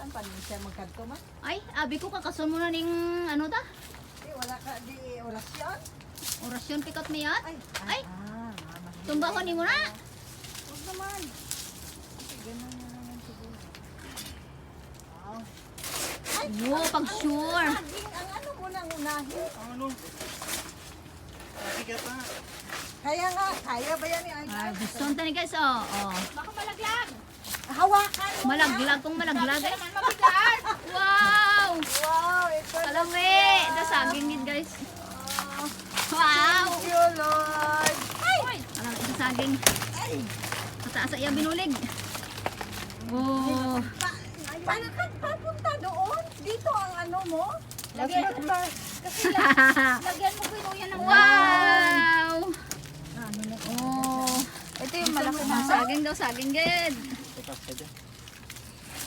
Saan pa niya siya magkanto man? Ay, abi ko kakason mo na ning ano ta? Wala ka di orasyon? Orasyon pikot miyat. Ay, mas tumbahon ni mo na. huwag naman. Kasi ganun na naman siguro. Wow. Wow, pag sure. Saging, ang ano mo nang unahin? Ano? Lagi ka pa. Kaya nga, kaya ba yan ni Ay, Idol? gusto nito ni guys, oh. Oh. Baka malaglag. Hawakan mo. Malaglag kung malaglag eh. Naman mabigat. Wow! Wow, ito na Kalami! Ito saging din guys. Wow! Thank you, Lord. Ay! Alam, ito saging. Ay, Mataas iya binulig. Oh. paano ka papunta doon? Dito ang ano mo? Lagyan mo ba? Kasi lagyan mo ko yan ng Wow! Ano na? Oh. Ito yung malaki na. Saging daw, saging good. Tukas ka dyan.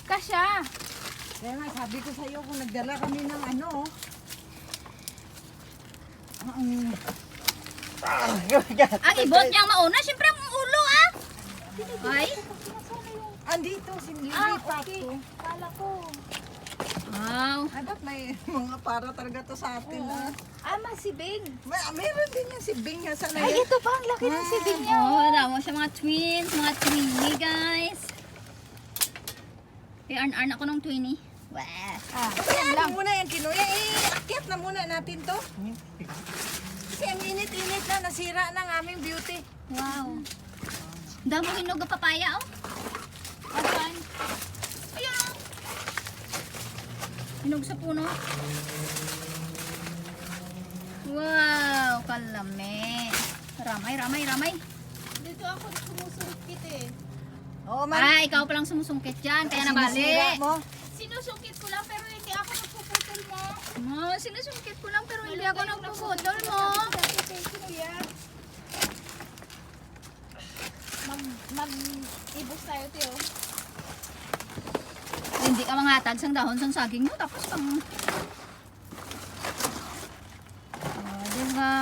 Kasya. Kaya nga, sabi ko sa'yo kung nagdala kami ng ano. Ang ibot niyang mauna, syempre ang ulo ah. Ay, Andito, sinilipat Okay. ko. Kala ko. wow. Adat may mga para talaga to sa atin. Masibig. Meron din yung si Bing nga sana. Ay, ito pa. Ang laki ng sibig niya. Oh, daw siya mga twins, mga twinny guys. Arn ako ng twinny. Wow. Kaya ano muna yung kinuya, akyat na muna natin to. Kasi ang init-init na, nasira ng aming beauty. Wow. Damo hinog ng papaya oh. Asan? Ayun oh. Hinog sa puno. Wow, kalami. Ramay. Dito ako sumusungkit eh. Oo, man. Ah, ikaw palang sumusungkit dyan, kaya nabali. Sinisira mo. Sinusungkit ko lang pero hindi ako nagpuputol mo. Oh, sinusungkit ko lang pero hindi ako nagpuputol mo. Mag-ibos tayo, Teo. Hindi ka manghatag sang dahon sang saging mo tapos pang